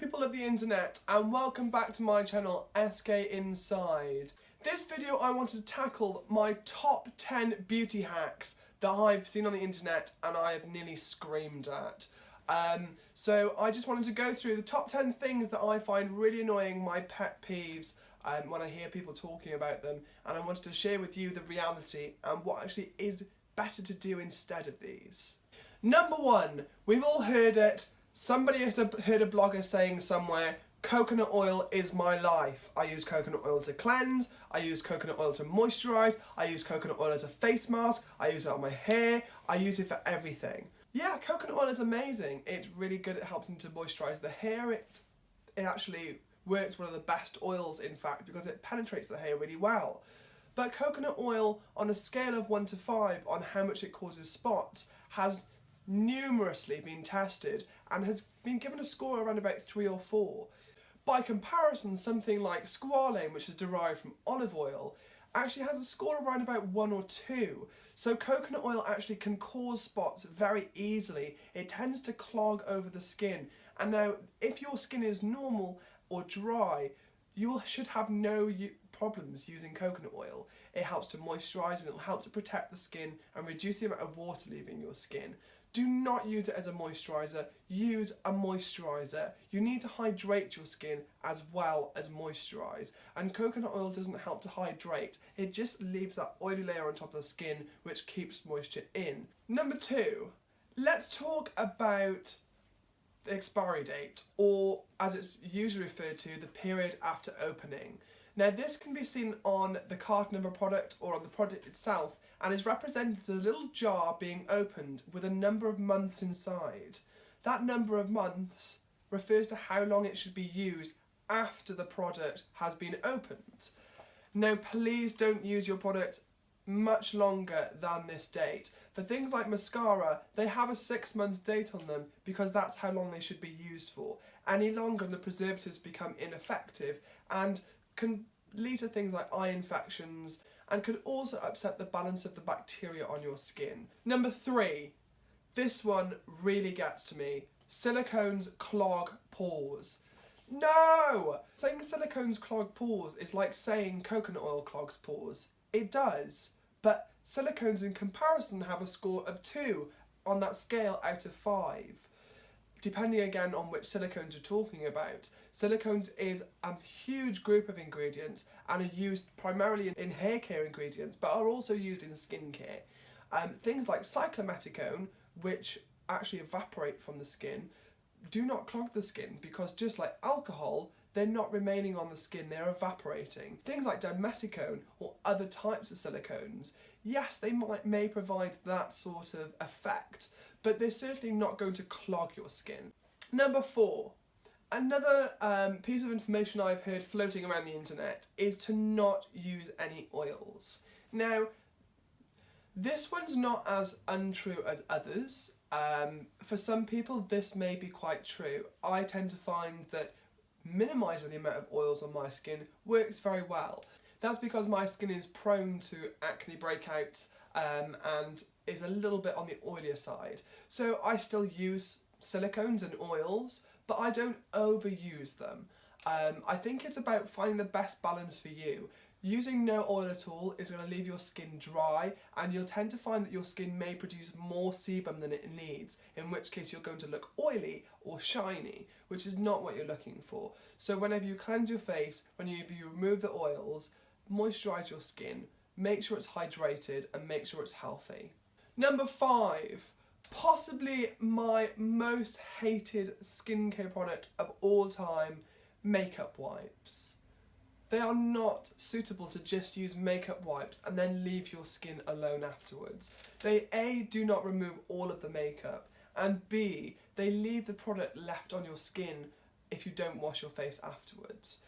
people of the internet, and welcome back to my channel SK.inside. This video I wanted to tackle my top 10 beauty hacks that I've seen on the internet and I have nearly screamed at. So I just wanted to go through the top 10 things that I find really annoying, my pet peeves, when I hear people talking about them, and I wanted to share with you the reality and what actually is better to do instead of these. Number 1, we've all heard it. Somebody has heard a blogger saying somewhere, coconut oil is my life. I use coconut oil to cleanse, I use coconut oil to moisturise, I use coconut oil as a face mask, I use it on my hair, I use it for everything. Yeah, coconut oil is amazing. It's really good at helping to moisturise the hair. It actually works one of the best oils, in fact, because it penetrates the hair really well. But coconut oil, on a scale of 1 to 5 on how much it causes spots, has numerously been tested and has been given a score around about 3 or 4. By comparison, something like squalane, which is derived from olive oil, actually has a score around about 1 or 2. So coconut oil actually can cause spots very easily. It tends to clog over the skin. And now, if your skin is normal or dry, you should have no problems using coconut oil. It helps to moisturise and it will help to protect the skin and reduce the amount of water leaving your skin. Do not use it as a moisturiser, use a moisturiser. You need to hydrate your skin as well as moisturise, and coconut oil doesn't help to hydrate, it just leaves that oily layer on top of the skin which keeps moisture in. Number 2, let's talk about the expiry date, or as it's usually referred to, the period after opening. Now this can be seen on the carton of a product or on the product itself, and is represented as a little jar being opened with a number of months inside. That number of months refers to how long it should be used after the product has been opened. Now please don't use your product much longer than this date. For things like mascara, they have a 6-month date on them because that's how long they should be used for. Any longer and the preservatives become ineffective and can lead to things like eye infections, and could also upset the balance of the bacteria on your skin. Number 3, this one really gets to me. Silicones clog pores. No! Saying silicones clog pores is like saying coconut oil clogs pores. It does, but silicones in comparison have a score of 2 on that scale out of 5. Depending again on which silicones you're talking about. Silicones is a huge group of ingredients and are used primarily in hair care ingredients, but are also used in skincare. Things like cyclometicone, which actually evaporate from the skin, do not clog the skin because, just like alcohol, they're not remaining on the skin, they're evaporating. Things like dimethicone or other types of silicones, yes, they may provide that sort of effect, but they're certainly not going to clog your skin. Number 4, another piece of information I've heard floating around the internet is to not use any oils. Now, this one's not as untrue as others. For some people this may be quite true. I tend to find that minimising the amount of oils on my skin works very well. That's because my skin is prone to acne breakouts and is a little bit on the oilier side. So I still use silicones and oils, but I don't overuse them. I think it's about finding the best balance for you. Using no oil at all is going to leave your skin dry, and you'll tend to find that your skin may produce more sebum than it needs, in which case you're going to look oily or shiny, which is not what you're looking for. So whenever you cleanse your face, whenever you remove the oils, moisturise your skin, make sure it's hydrated and make sure it's healthy. Number 5, possibly my most hated skincare product of all time, makeup wipes. They are not suitable to just use makeup wipes and then leave your skin alone afterwards. They A, do not remove all of the makeup, and B, they leave the product left on your skin if you don't wash your face afterwards.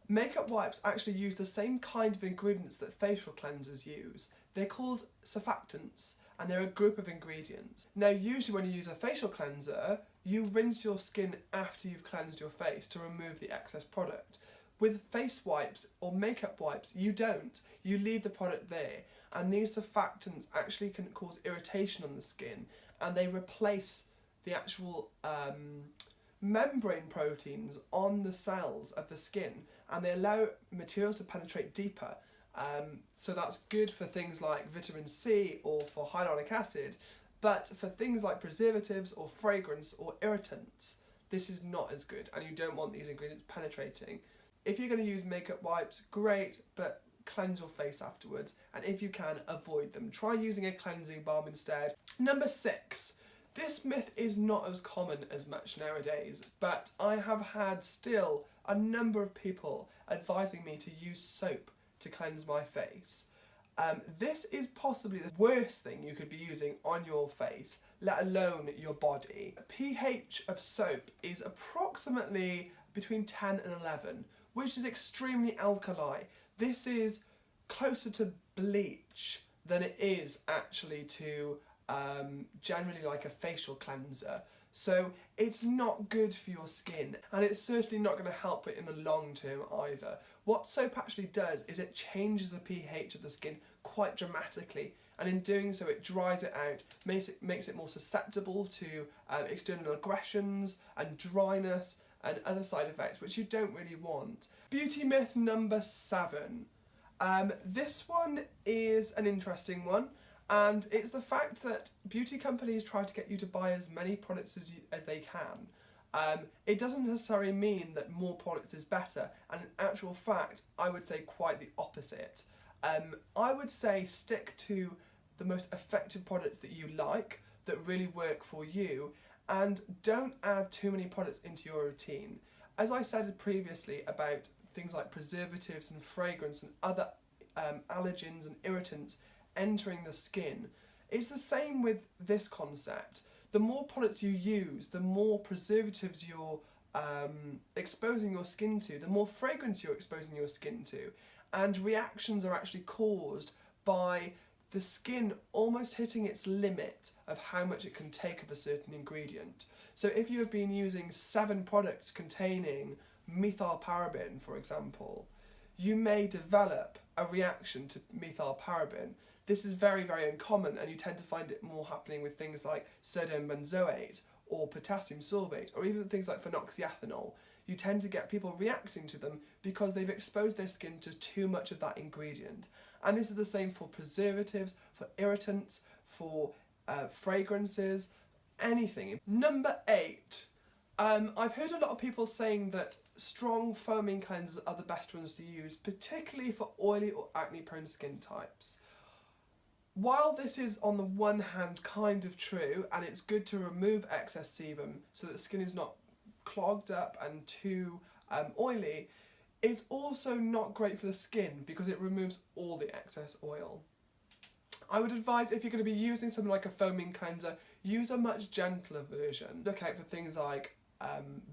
Makeup wipes actually use the same kind of ingredients that facial cleansers use. They're called surfactants, and they're a group of ingredients. Now usually when you use a facial cleanser, you rinse your skin after you've cleansed your face to remove the excess product. With face wipes or makeup wipes, you don't. You leave the product there, and these surfactants actually can cause irritation on the skin, and they replace the actual membrane proteins on the cells of the skin, and they allow materials to penetrate deeper. So that's good for things like vitamin C or for hyaluronic acid, but for things like preservatives or fragrance or irritants, this is not as good, and you don't want these ingredients penetrating. If you're going to use makeup wipes, great, but cleanse your face afterwards, and if you can, avoid them. Try using a cleansing balm instead. Number 6. This myth is not as common as much nowadays, but I have had still a number of people advising me to use soap to cleanse my face. This is possibly the worst thing you could be using on your face, let alone your body. pH of soap is approximately between 10 and 11, which is extremely alkali. This is closer to bleach than it is actually to generally like a facial cleanser. So it's not good for your skin, and it's certainly not going to help it in the long term either. What soap actually does is it changes the pH of the skin quite dramatically, and in doing so it dries it out, makes it more susceptible to external aggressions and dryness and other side effects which you don't really want. Beauty myth number 7. This one is an interesting one. And it's the fact that beauty companies try to get you to buy as many products as they can. It doesn't necessarily mean that more products is better, and in actual fact, I would say quite the opposite. I would say stick to the most effective products that you like, that really work for you, and don't add too many products into your routine. As I said previously about things like preservatives and fragrance and other allergens and irritants entering the skin, it's the same with this concept. The more products you use, the more preservatives you're exposing your skin to, the more fragrance you're exposing your skin to, and reactions are actually caused by the skin almost hitting its limit of how much it can take of a certain ingredient. So if you have been using 7 products containing methylparaben, for example, you may develop a reaction to methylparaben. This is very, very uncommon, and you tend to find it more happening with things like sodium benzoate or potassium sorbate, or even things like phenoxyethanol. You tend to get people reacting to them because they've exposed their skin to too much of that ingredient. And this is the same for preservatives, for irritants, for fragrances, anything. Number 8. I've heard a lot of people saying that strong foaming cleansers are the best ones to use, particularly for oily or acne-prone skin types. While this is on the one hand kind of true, and it's good to remove excess sebum so that the skin is not clogged up and too oily, it's also not great for the skin because it removes all the excess oil. I would advise, if you're going to be using something like a foaming cleanser, use a much gentler version. Look out for things like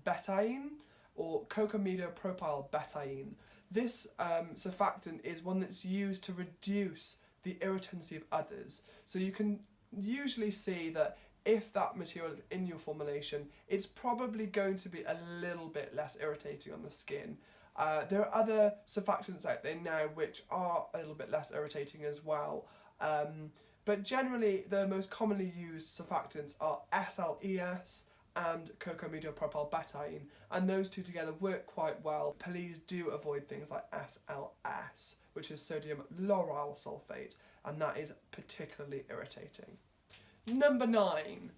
betaine or cocamidopropyl betaine. This surfactant is one that's used to reduce the irritancy of others. So you can usually see that if that material is in your formulation, it's probably going to be a little bit less irritating on the skin. There are other surfactants out there now which are a little bit less irritating as well. But generally, the most commonly used surfactants are SLES and cocamidopropyl betaine, and those two together work quite well. Please do avoid things like SLS, which is sodium lauryl sulfate, and that is particularly irritating. Number 9.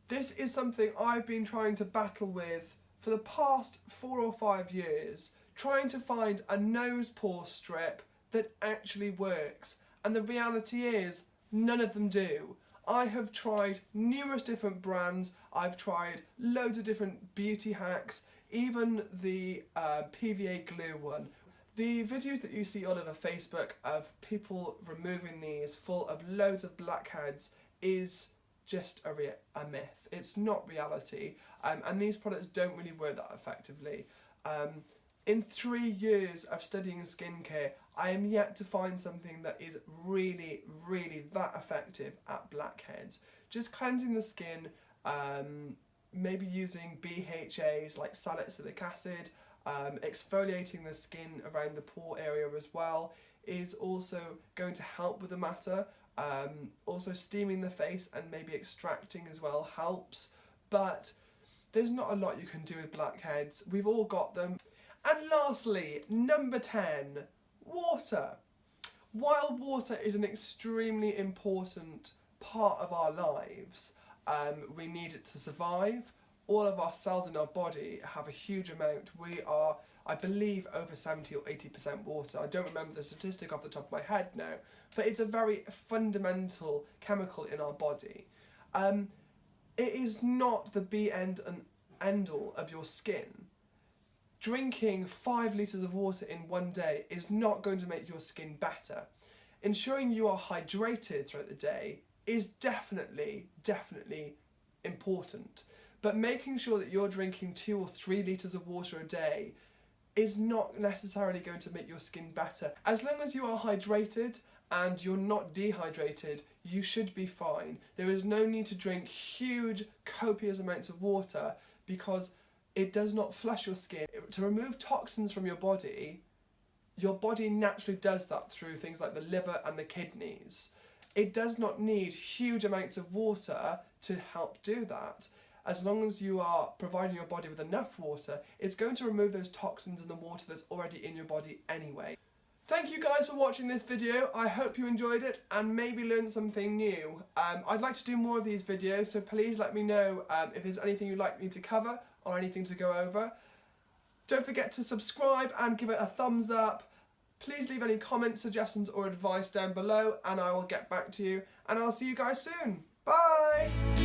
This is something I've been trying to battle with for the past 4 or 5 years, trying to find a nose pore strip that actually works, and the reality is none of them do. I have tried numerous different brands, I've tried loads of different beauty hacks, even the PVA glue one. The videos that you see all over Facebook of people removing these full of loads of blackheads is just a myth. It's not reality, and these products don't really work that effectively. In 3 years of studying skincare, I am yet to find something that is really, really that effective at blackheads. Just cleansing the skin, maybe using BHAs like salicylic acid, exfoliating the skin around the pore area as well is also going to help with the matter. Also steaming the face and maybe extracting as well helps, but there's not a lot you can do with blackheads. We've all got them. And lastly, number 10, water. While water is an extremely important part of our lives, we need it to survive. All of our cells in our body have a huge amount. We are, I believe, over 70 or 80% water. I don't remember the statistic off the top of my head now, but it's a very fundamental chemical in our body. It is not the be end and end all of your skin. Drinking 5 litres of water in one day is not going to make your skin better. Ensuring you are hydrated throughout the day is definitely important. But making sure that you're drinking 2 or 3 litres of water a day is not necessarily going to make your skin better. As long as you are hydrated and you're not dehydrated, you should be fine. There is no need to drink huge, copious amounts of water because it does not flush your skin. To remove toxins from your body naturally does that through things like the liver and the kidneys. It does not need huge amounts of water to help do that. As long as you are providing your body with enough water, it's going to remove those toxins in the water that's already in your body anyway. Thank you guys for watching this video. I hope you enjoyed it and maybe learned something new. I'd like to do more of these videos, so please let me know if there's anything you'd like me to cover or anything to go over. Don't forget to subscribe and give it a thumbs up. Please leave any comments, suggestions or advice down below and I will get back to you, and I'll see you guys soon. Bye!